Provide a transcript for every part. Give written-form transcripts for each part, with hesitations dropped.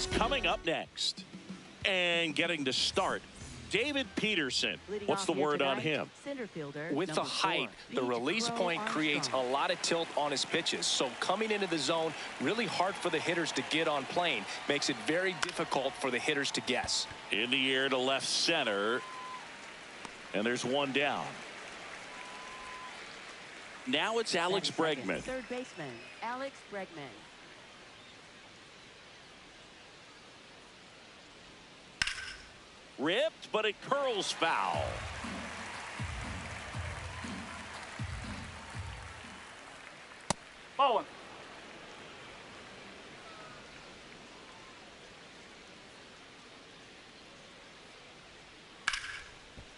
is coming up next. And getting to start, David Peterson. What's the word on him? With the height, the release point creates a lot of tilt on his pitches. So coming into the zone, really hard for the hitters to get on plane. Makes it very difficult for the hitters to guess. In the air to left center. And there's one down. Now it's Alex Bregman. Third baseman, Alex Bregman. Ripped, but it curls foul. Bowling.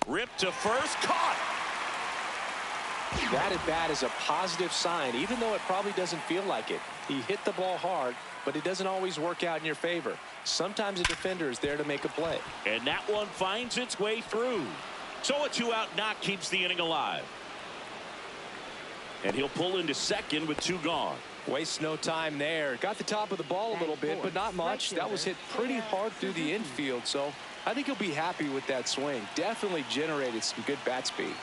Ripped to first, caught. That at bat is a positive sign, even though it probably doesn't feel like it. He hit the ball hard, but it doesn't always work out in your favor. Sometimes a defender is there to make a play. And that one finds its way through. So a 2-out knock keeps the inning alive. And he'll pull into second with 2 gone. Wastes no time there. Got the top of the ball a little bit, but not much. That was hit pretty hard through the infield, so I think he'll be happy with that swing. Definitely generated some good bat speed.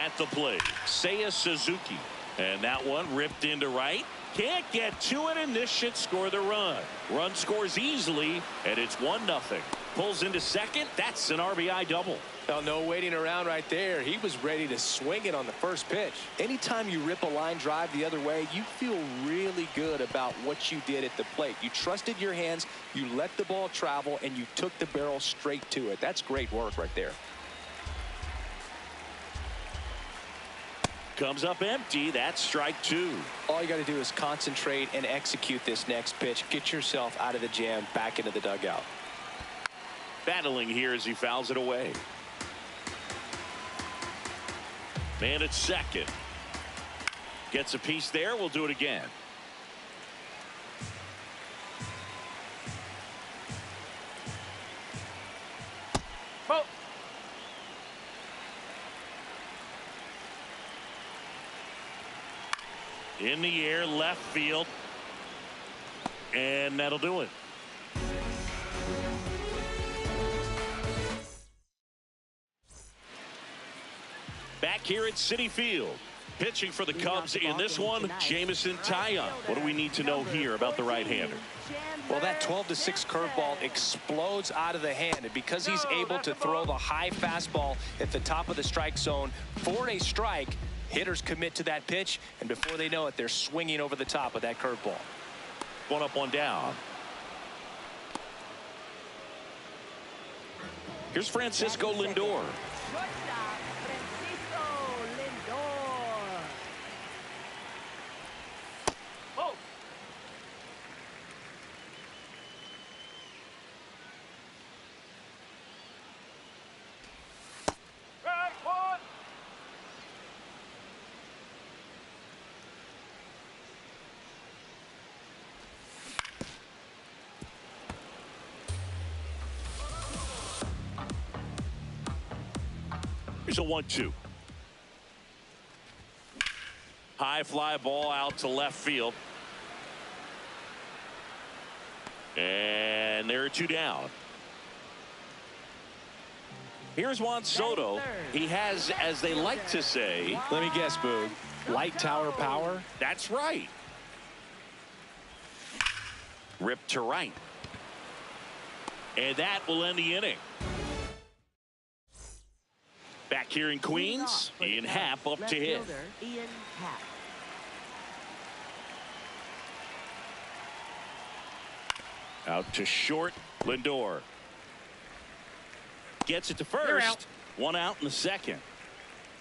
At the plate, Seiya Suzuki. And that one ripped into right. Can't get to it, and this should score the run. Run scores easily, and it's 1-0. Pulls into second. That's an RBI double. Well, no waiting around right there. He was ready to swing it on the first pitch. Anytime you rip a line drive the other way, you feel really good about what you did at the plate. You trusted your hands, you let the ball travel, and you took the barrel straight to it. That's great work right there. Comes up empty. That's strike 2. All you got to do is concentrate and execute this next pitch. Get yourself out of the jam, back into the dugout. Battling here as he fouls it away. Man at second. Gets a piece there. We'll do it again. Oh. In the air, left field. And that'll do it. Back here at Citi Field. Pitching for the Cubs in this one, Jameson Taillon. What do we need to know here about the right-hander? Well, that 12-6 curveball explodes out of the hand, and because he's able to throw the high fastball at the top of the strike zone for a strike, hitters commit to that pitch, and before they know it, they're swinging over the top of that curveball. 1 up, 1 down. Here's Francisco Lindor. Here's a 1-2. High fly ball out to left field. And there are 2 down. Here's Juan Soto. He has, as they like to say, let me guess, Boog, light tower power? That's right. Ripped to right. And that will end the inning. Back here in Queens, Ian Happ up to hit. Ian Happ. Out to short, Lindor. Gets it to first. 1 out in the second.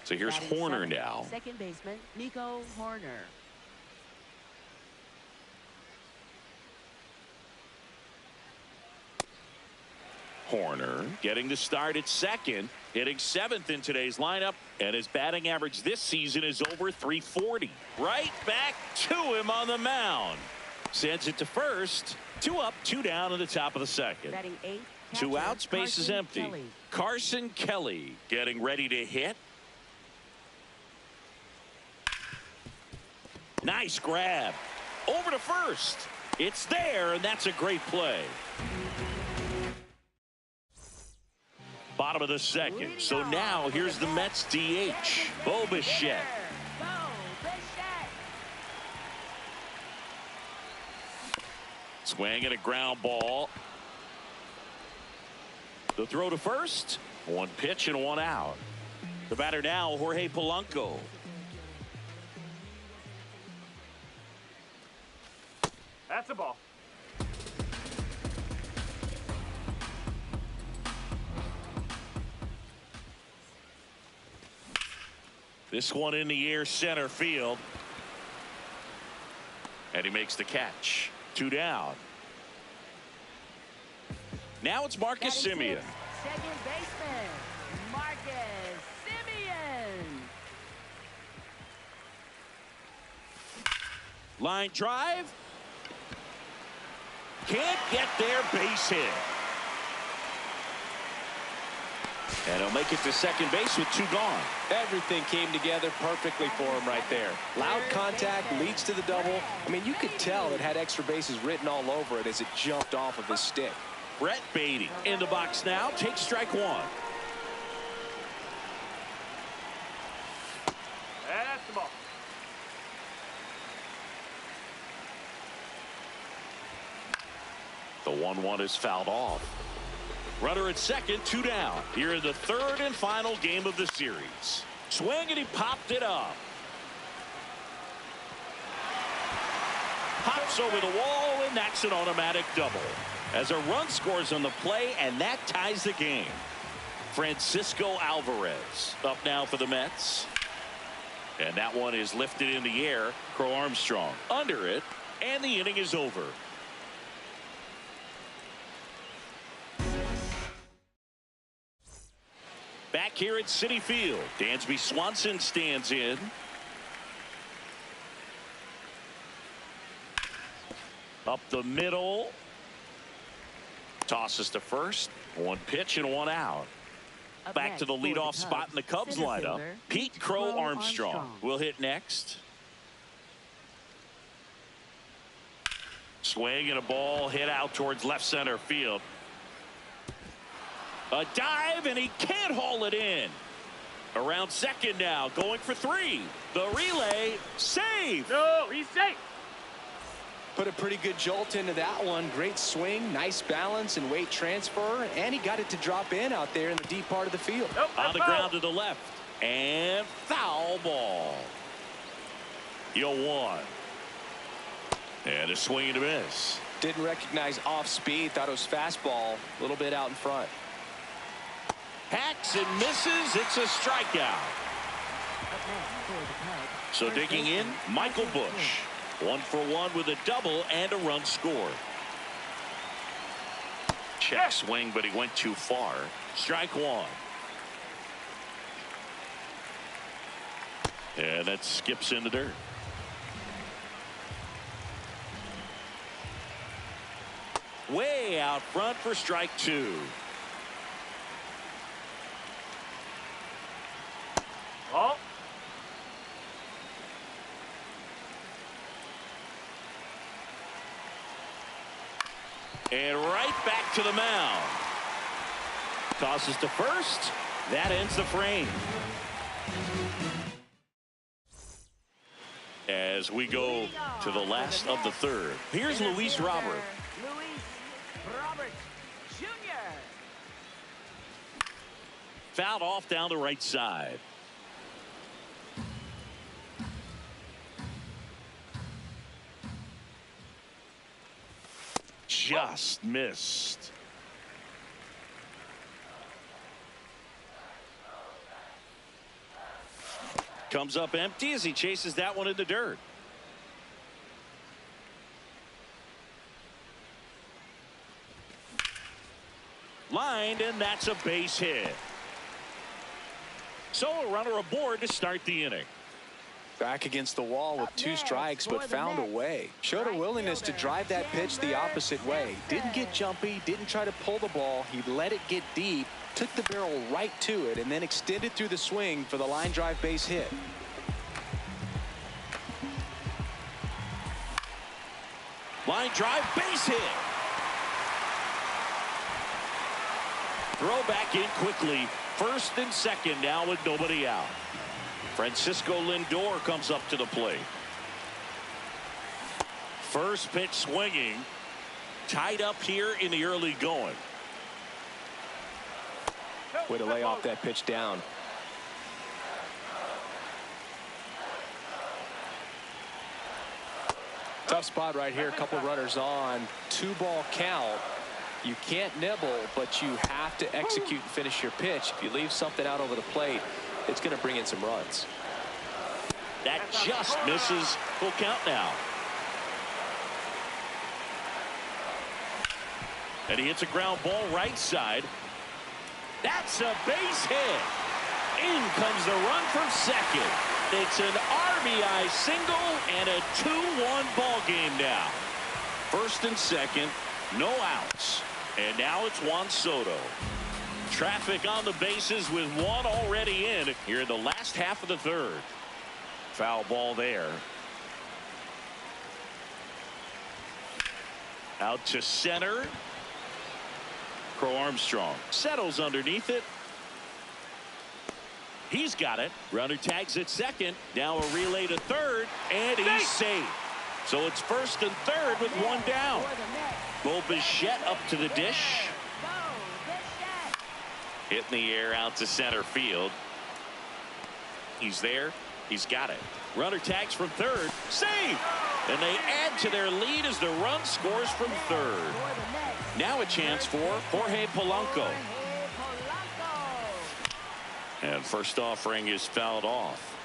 So here's Horner now. Second baseman, Nico Horner. Horner getting the start at second, hitting 7th in today's lineup, and his batting average this season is over .340. Right back to him on the mound. Sends it to first. 2 up, 2 down in the top of the second. Batting 8th, 2 outs, base is empty. Kelly. Carson Kelly getting ready to hit. Nice grab. Over to first. It's there, and that's a great play. Bottom of the second. So now here's the Mets DH, Bo Bichette. Swing and a ground ball. The throw to first. One pitch and one out. The batter now, Jorge Polanco. That's a ball. This one in the air, center field. And he makes the catch. 2 down. Now it's Marcus Semien. Second baseman, Marcus Semien. Line drive. Can't get there, base hit. And he'll make it to second base with 2 gone. Everything came together perfectly for him right there. Loud contact leads to the double. I mean, you could tell it had extra bases written all over it as it jumped off of his stick. Brett Beatty in the box now. Takes strike 1. That's the ball. The 1-1 is fouled off. Runner at second, 2 down. Here in the third and final game of the series. Swing and he popped it up. Pops over the wall, and that's an automatic double. As a run scores on the play, and that ties the game. Francisco Alvarez up now for the Mets. And that one is lifted in the air. Crow Armstrong under it, and the inning is over. Back here at Citi Field, Dansby Swanson stands in. Up the middle. Tosses to first. 1 pitch and 1 out. Back to the leadoff spot in the Cubs lineup. Pete Crow Armstrong will hit next. Swing and a ball hit out towards left center field. A dive, and he can't haul it in. Around second now, going for 3. The relay, save. No, he's safe. Put a pretty good jolt into that one. Great swing, nice balance and weight transfer, and he got it to drop in out there in the deep part of the field. Nope, On the ground to the left, and foul ball. 0-1. And a swing and a miss. Didn't recognize off speed, thought it was fastball, a little bit out in front. Hacks and misses. It's a strikeout. So digging in, Michael Busch. 1 for 1 with a double and a run scored. Check swing, but he went too far. Strike 1. And that skips in the dirt. Way out front for strike 2. Oh. And right back to the mound. Tosses to first. That ends the frame. As we go to the last of the third. Here's Luis Robert. Luis Robert Jr. Fouled off down the right side. Just missed. Comes up empty as he chases that one in the dirt. Lined, and that's a base hit. So a runner aboard to start the inning. Back against the wall with 2 strikes, but found a way. Showed a willingness to drive that pitch the opposite way. Didn't get jumpy, didn't try to pull the ball. He let it get deep, took the barrel right to it, and then extended through the swing for the line drive base hit. Line drive, base hit. Throw back in quickly. First and second now with nobody out. Francisco Lindor comes up to the plate. First pitch swinging. Tied up here in the early going. Way to lay off that pitch down. Tough spot right here. A couple runners on. 2-ball count. You can't nibble, but you have to execute and finish your pitch. If you leave something out over the plate, it's going to bring in some runs. That just misses. Full count now. And he hits a ground ball right side. That's a base hit. In comes the run from second. It's an RBI single and a 2-1 ball game now. First and second, no outs. And now it's Juan Soto. Traffic on the bases with one already in here in the last half of the third. Foul ball there. Out to center. Crow Armstrong settles underneath it. He's got it. Runner tags at second. Now a relay to third, and he's safe. So it's first and third with one down. Bo Bichette up to the dish. Hit in the air out to center field. He's there. He's got it. Runner tags from third. Save! And they add to their lead as the run scores from third. Now a chance for Jorge Polanco. And first offering is fouled off.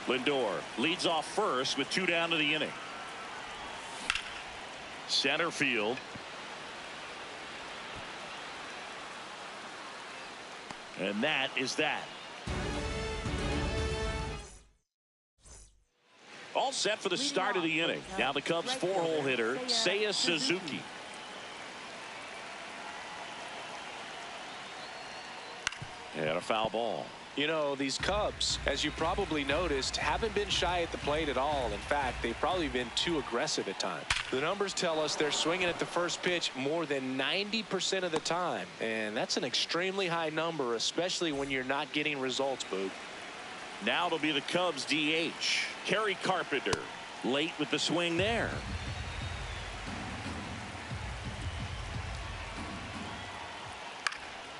Lindor leads off first with 2 down to the inning. Center field. And that is that. All set for the start of the inning. Now the Cubs 4-hole hitter, Seiya Suzuki. And a foul ball. You know, these Cubs, as you probably noticed, haven't been shy at the plate at all. In fact, they've probably been too aggressive at times. The numbers tell us they're swinging at the first pitch more than 90% of the time. And that's an extremely high number, especially when you're not getting results, Boog. Now it'll be the Cubs DH, Kerry Carpenter, late with the swing there.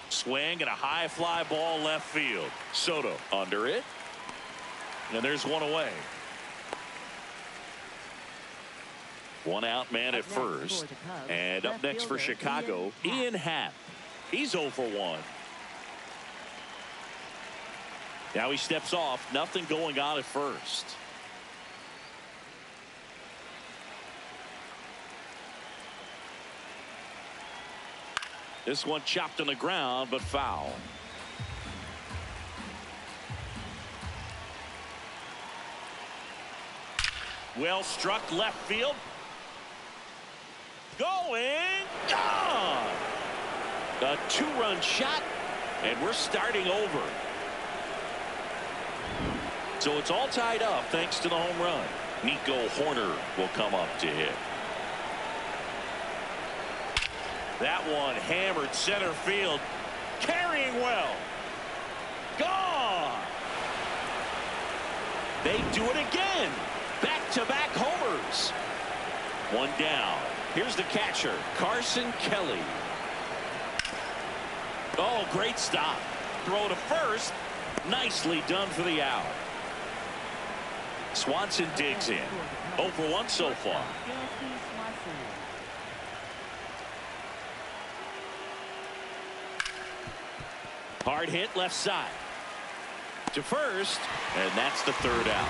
Swing and a high fly ball left field. Soto under it. And there's one away. One out man at first. And up next for Chicago, Ian Happ. He's 0 for 1. Now he steps off. Nothing going on at first. This one chopped on the ground, but foul. Well struck left field. Going. Gone. A 2-run shot, and we're starting over. So it's all tied up thanks to the home run. Nico Hoerner will come up to hit. That one hammered center field. Carrying well. Gone. They do it again. Back-to-back homers. One down. Here's the catcher, Carson Kelly. Oh, great stop. Throw to first. Nicely done for the out. Swanson digs in. 0 for 1 so far. Hard hit left side. To first, and that's the third out.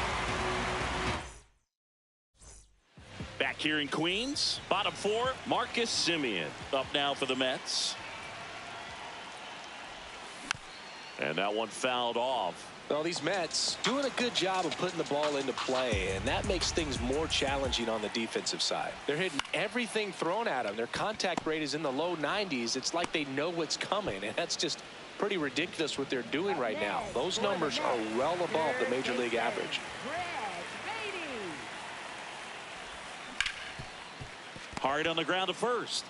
Back here in Queens, bottom 4, Marcus Semien up now for the Mets. And that one fouled off. Well, these Mets doing a good job of putting the ball into play, and that makes things more challenging on the defensive side. They're hitting everything thrown at them. Their contact rate is in the low 90s. It's like they know what's coming, and that's just pretty ridiculous what they're doing right now. Those numbers are well above the major league average. Hard on the ground to first.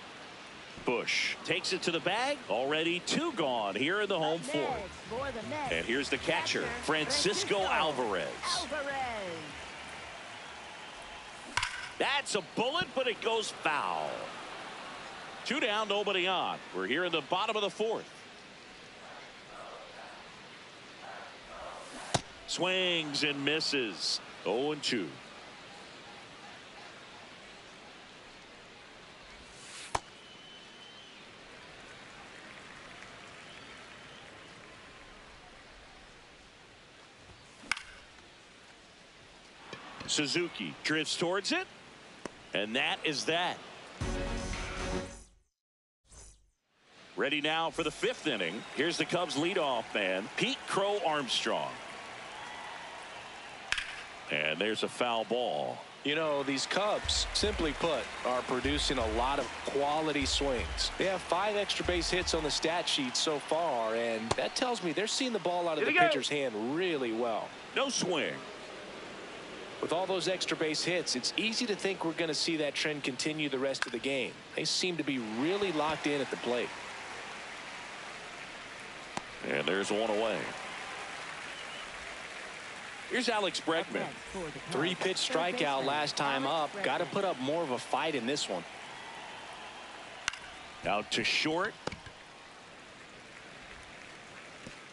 Bush takes it to the bag. Already 2 gone here in the home fourth. And here's the catcher, Francisco Alvarez. That's a bullet, but it goes foul. 2 down, nobody on. We're here in the bottom of the fourth. Swings and misses. 0-2. Suzuki drifts towards it, and that is that. Ready now for the 5th inning. Here's the Cubs leadoff man, Pete Crow Armstrong. And there's a foul ball. You know, these Cubs, simply put, are producing a lot of quality swings. They have 5 extra base hits on the stat sheet so far, and that tells me they're seeing the ball out of the pitcher's hand really well. No swing. With all those extra base hits, it's easy to think we're going to see that trend continue the rest of the game. They seem to be really locked in at the plate. And there's one away. Here's Alex Bregman. 3-pitch strikeout last time up. Got to put up more of a fight in this one. Out to short.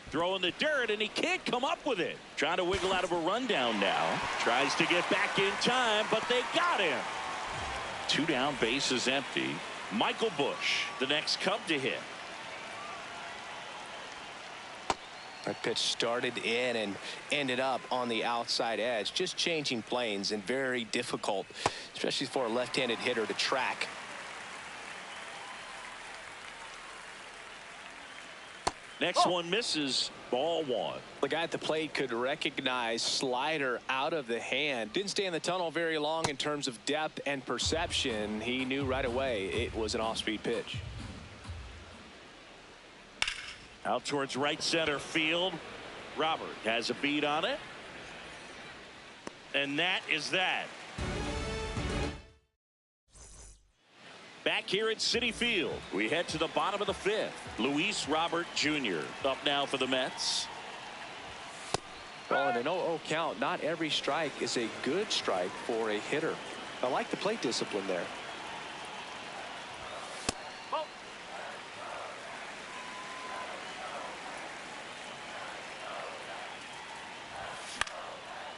Throwing the dirt, and he can't come up with it. Trying to wiggle out of a rundown now. Tries to get back in time, but they got him. 2 down, bases empty. Michael Bush, the next Cub to hit. That pitch started in and ended up on the outside edge. Just changing planes and very difficult, especially for a left-handed hitter to track. Next one misses. Ball 1. The guy at the plate could recognize slider out of the hand. Didn't stay in the tunnel very long in terms of depth and perception. He knew right away it was an off-speed pitch. Out towards right center field. Robert has a beat on it. And that is that. Back here at Citi Field, we head to the bottom of the 5th. Luis Robert Jr. up now for the Mets. Well, in an 0-0 count, not every strike is a good strike for a hitter. I like the plate discipline there.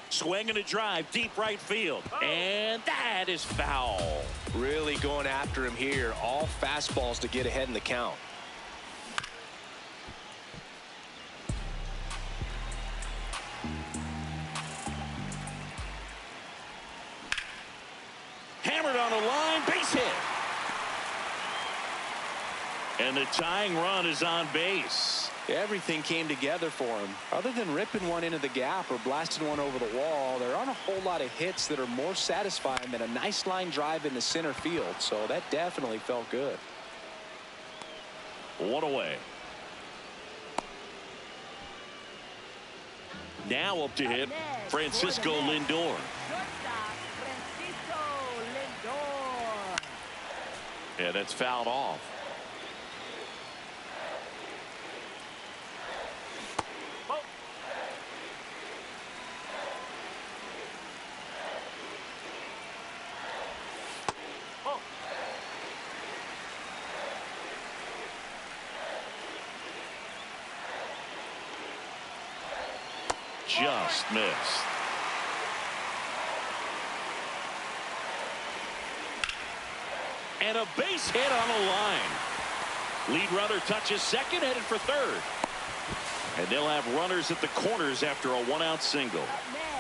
Swing and a drive, deep right field. And that is foul. Really going after him here. All fastballs to get ahead in the count. Hammered on a line, base hit. And the tying run is on base. Everything came together for him. Other than ripping one into the gap or blasting one over the wall, there aren't a whole lot of hits that are more satisfying than a nice line drive into center field. So that definitely felt good. 1 away. Now up to hit, Francisco Lindor. Yeah, that's fouled off. Just missed. And a base hit on a line. Lead runner touches second, headed for third. And they'll have runners at the corners after a 1-out single.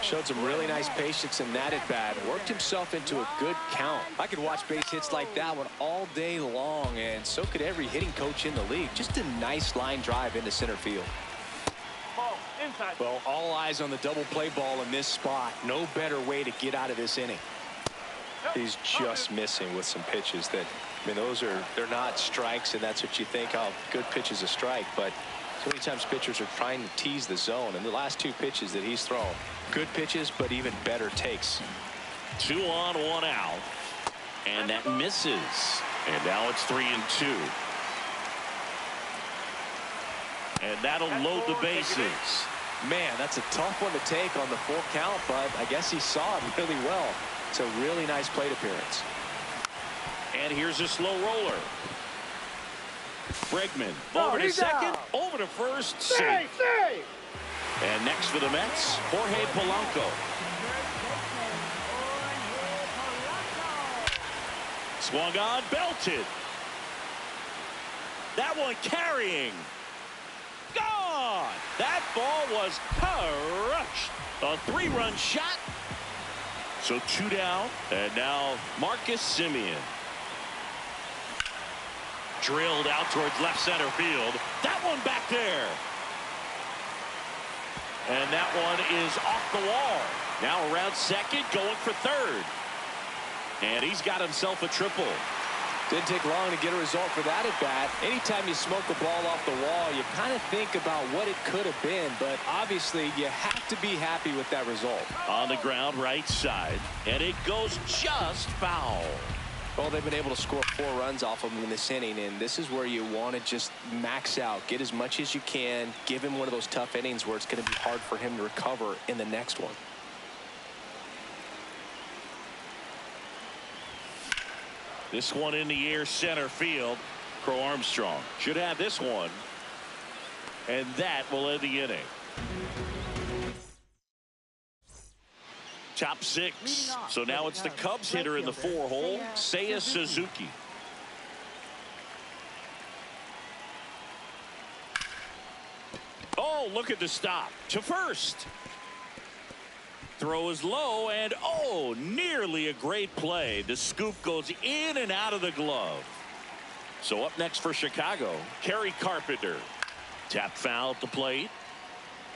Showed some really nice patience in that at bat. Worked himself into a good count. I could watch base hits like that one all day long, and so could every hitting coach in the league. Just a nice line drive into center field. Inside. Well, all eyes on the double play ball in this spot. No better way to get out of this inning. He's just missing with some pitches that, I mean, they're not strikes, and that's what you think, oh, good pitch is a strike. But so many times pitchers are trying to tease the zone, and the last 2 pitches that he's thrown, good pitches, but even better takes. 2 on, 1 out. And that misses. And now it's 3-2. And that'll load the bases. Man, that's a tough one to take on the full count, but I guess he saw it really well. It's a really nice plate appearance. And here's a slow roller. Bregman over to second, over to first, safe. And next for the Mets, Jorge Polanco. Swung on, belted. That one carrying. Gone. That ball was crushed. A 3-run shot. So 2 down, and now Marcus Semien. Drilled out towards left center field. That one back there. And that one is off the wall. Now around second, going for third. And he's got himself a triple. Didn't take long to get a result for that at bat. Anytime you smoke a ball off the wall, you kind of think about what it could have been, but obviously you have to be happy with that result. On the ground, right side, and it goes just foul. Well, they've been able to score 4 runs off of him in this inning, and this is where you want to just max out, get as much as you can, give him one of those tough innings where it's going to be hard for him to recover in the next one. This one in the air, center field. Crow Armstrong should have this one. And that will end the inning. Top 6. So now it's the Cubs hitter in the 4-hole, Seiya Suzuki. Oh, look at the stop to first. Throw is low, and oh, nearly a great play. The scoop goes in and out of the glove. So up next for Chicago, Kerry Carpenter. Tap foul at the plate.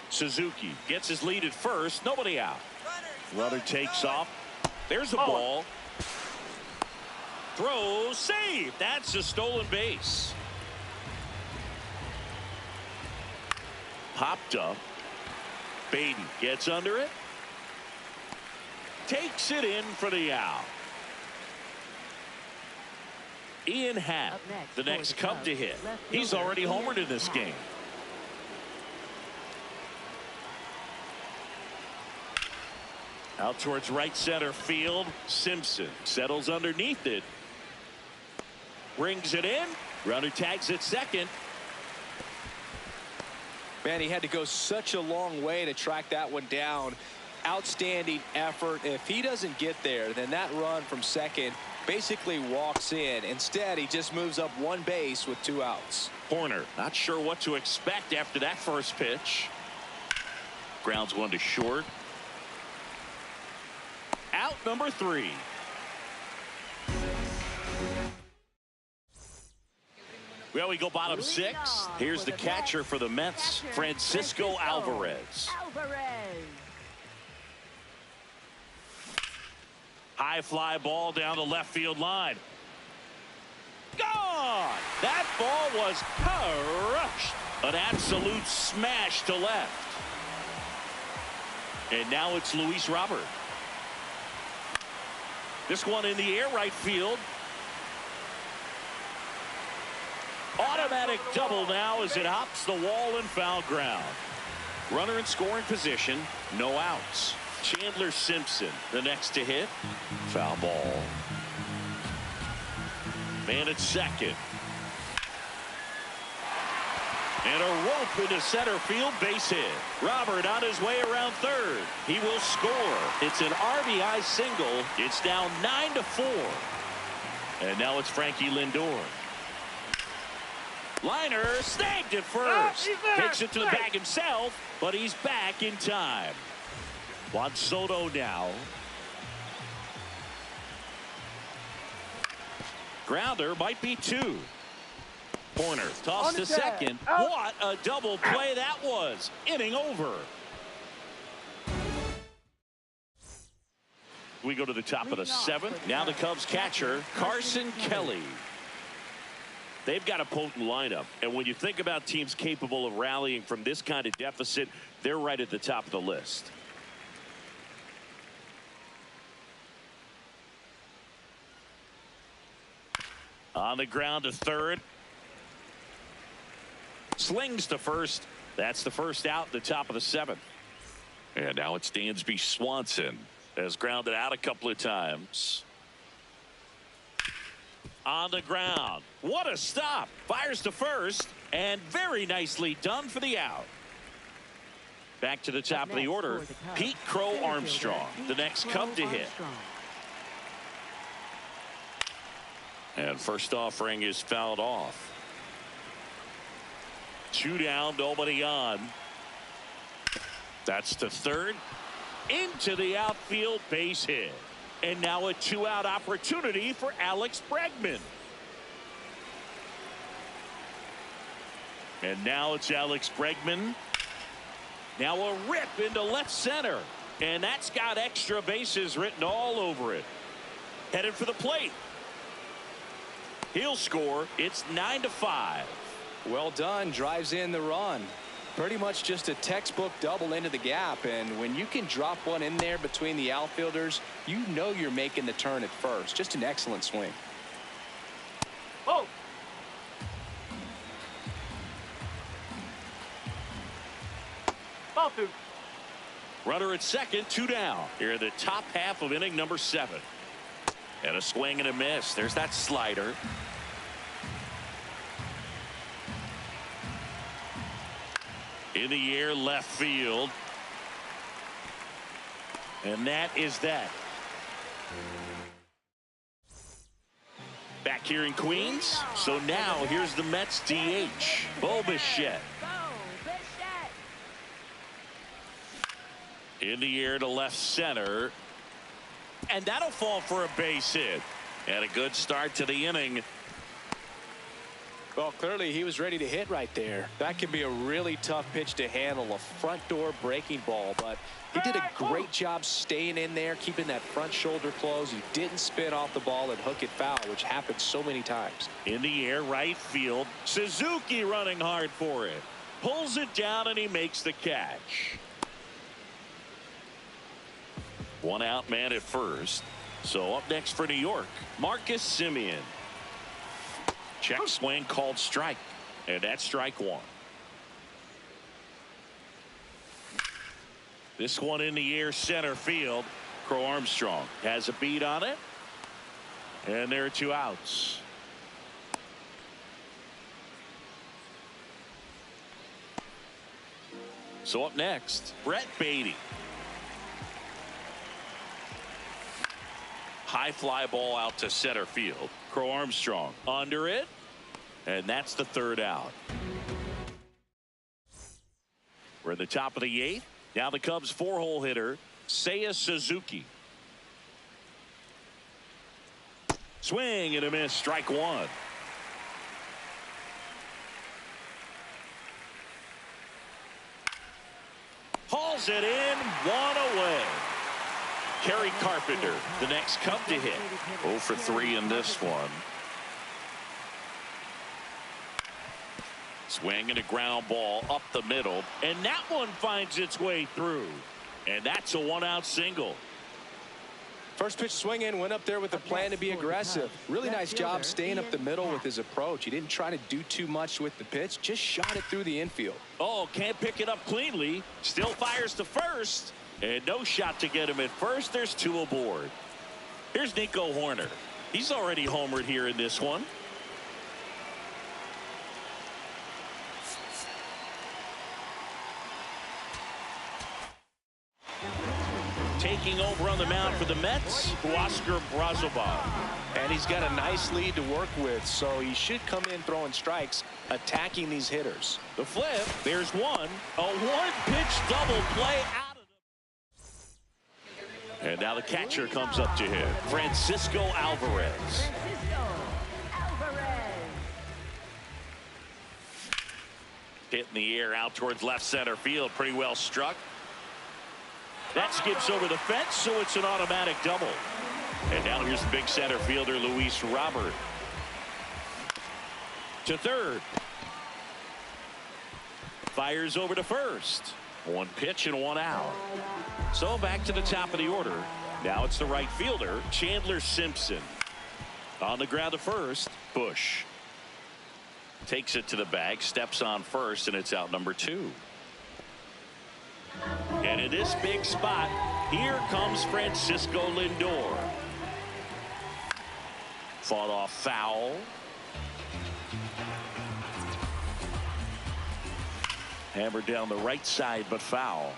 Suzuki gets his lead at first. Nobody out. Runner takes off. There's a ball. Throw, save. That's a stolen base. Popped up. Beatty gets under it. Takes it in for the out. Ian Happ, the next Cub to hit. He's already homered in this game. Out towards right center field. Simpson settles underneath it. Brings it in. Runner tags at second. Man, he had to go such a long way to track that one down. Outstanding effort. If he doesn't get there, then that run from second basically walks in. Instead, he just moves up 1 base with 2 outs. Horner not sure what to expect after that first pitch. Grounds one to short. Out number 3. Well, we go bottom 6. Here's the catcher for the Mets, Francisco Alvarez. High fly ball down the left field line. Gone! That ball was crushed. An absolute smash to left. And now it's Luis Robert. This one in the air, right field. Automatic double now as it hops the wall and foul ground. Runner in scoring position, no outs. Chandler Simpson, the next to hit. Foul ball. Man at second. And a rope into center field, base hit. Robert on his way around third. He will score. It's an RBI single. It's down 9-4. And now it's Frankie Lindor. Liner snagged at first. Takes it to the bag himself, but he's back in time. Juan Soto now. Grounder might be 2. Horner tossed to second. What a double play that was. Inning over. We go to the top of the 7th. Now the Cubs catcher, Carson Kelly. They've got a potent lineup, and when you think about teams capable of rallying from this kind of deficit, they're right at the top of the list. On the ground to third. Slings to first. That's the first out, the top of the seventh. And now it's Dansby Swanson. Has grounded out a couple of times. On the ground. What a stop. Fires to first. And very nicely done for the out. Back to the top of the order. Pete Crow Armstrong, the next Cub to hit. And first offering is fouled off. 2 down, nobody on. That's to third. Into the outfield, base hit. And now a 2-out opportunity for Alex Bregman. And now it's Alex Bregman. Now a rip into left center. And that's got extra bases written all over it. Headed for the plate. He'll score. It's 9-5. Well done. Drives in the run. Pretty much just a textbook double into the gap. And when you can drop one in there between the outfielders, you know you're making the turn at first. Just an excellent swing. Oh! Ball 2. Runner at second, 2 down. Here in the top half of inning number 7. And a swing and a miss. There's that slider. In the air, left field. And that is that. Back here in Queens. So now here's the Mets DH, Bo Bichette. In the air to left center. And that'll fall for a base hit. And a good start to the inning. Well, clearly he was ready to hit right there. That could be a really tough pitch to handle, a front door breaking ball, but he did a great job staying in there, keeping that front shoulder closed. He didn't spin off the ball and hook it foul, which happens so many times. In the air, right field. Suzuki running hard for it. Pulls it down and he makes the catch. 1 out, man at first. So up next for New York, Marcus Semien. Check swing called strike. And that's strike 1. This one in the air center field. Crow Armstrong has a beat on it. And there are 2 outs. So up next, Brett Beatty. High fly ball out to center field. Crow Armstrong under it. And that's the 3rd out. We're at the top of the 8th. Now the Cubs 4-hole hitter, Seiya Suzuki. Swing and a miss, strike 1. Hauls it in, 1 away. Kerry Carpenter, the next Cub to hit. 0 for 3 in this one. Swing and a ground ball up the middle. And that one finds its way through. And that's a 1-out single. First pitch swing in, went up there with a plan to be aggressive. Really nice job staying up the middle with his approach. He didn't try to do too much with the pitch, just shot it through the infield. Oh, can't pick it up cleanly. Still fires to first. And no shot to get him at first. There's 2 aboard. Here's Nico Horner. He's already homered here in this one. Taking over on the mound for the Mets, Oscar Brazoban. And he's got a nice lead to work with, so he should come in throwing strikes, attacking these hitters. The flip, there's one. A 1-pitch double play out of the... And now the catcher comes up to him, Francisco Alvarez. Hit in the air out towards left center field, pretty well struck. That skips over the fence, so it's an automatic double. And now here's the big center fielder, Luis Robert. To third. Fires over to first. 1 pitch and 1 out. So back to the top of the order. Now it's the right fielder, Chandler Simpson. On the ground to first. Bush takes it to the bag, steps on first, and it's out number 2. And in this big spot, here comes Francisco Lindor. Fought off foul. Hammered down the right side, but foul.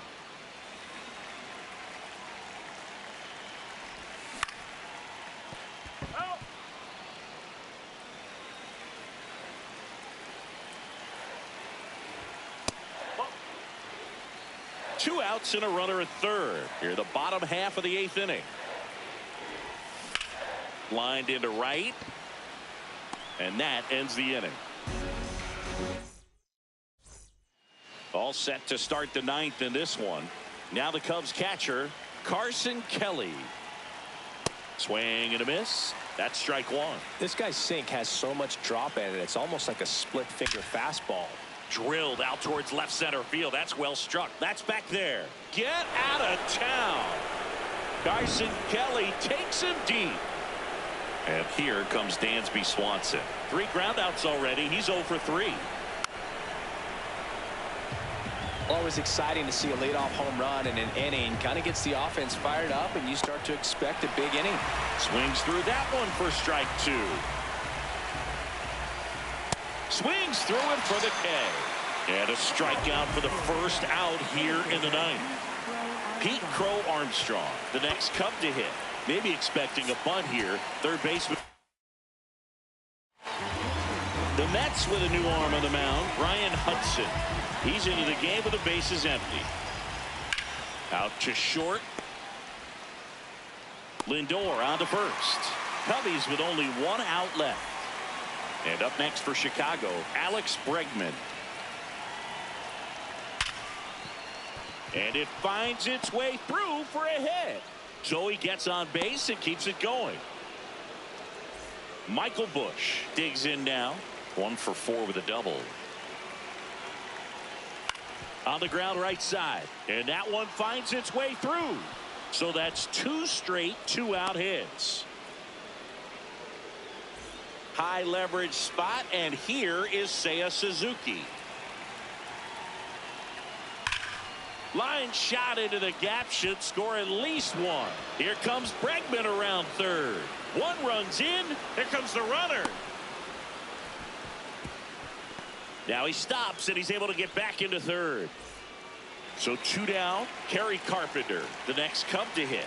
Out. Two outs and a runner at third. Here, the bottom half of the 8th inning. Lined into right. And that ends the inning. All set to start the 9th in this one. Now the Cubs catcher, Carson Kelly. Swing and a miss. That's strike 1. This guy's sink has so much drop in it. It's almost like a split finger fastball. Drilled out towards left center field. That's well struck. That's back there. Get out of town. Carson Kelly takes him deep. And here comes Dansby Swanson. 3 groundouts already. He's 0 for 3. Always exciting to see a leadoff home run in an inning. Kind of gets the offense fired up, and you start to expect a big inning. Swings through that one for strike 2. Swings through it for the K. And a strikeout for the first out here in the 9th. Pete Crow Armstrong, the next Cub to hit. Maybe expecting a bunt here. Third baseman. The Mets with a new arm on the mound, Ryan Hudson. He's into the game with the bases empty. Out to short. Lindor on to first. Cubbies with only 1 out left. And up next for Chicago, Alex Bregman. And it finds its way through for a hit. So he gets on base and keeps it going. Michael Bush digs in now. 1 for 4 with a double. On the ground right side. And that one finds its way through. So that's 2 straight 2-out hits. High leverage spot, and here is Seiya Suzuki. Line shot into the gap, should score at least 1. Here comes Bregman around third. 1 runs in. Here comes the runner. Now he stops, and he's able to get back into third. So 2 down. Kerry Carpenter, the next Cub to hit.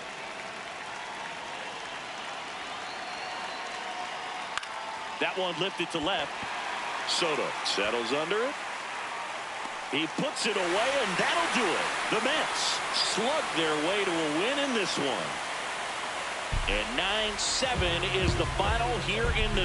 That one lifted to left. Soto settles under it. He puts it away, and that'll do it. The Mets slug their way to a win in this one. And 9-7 is the final here in the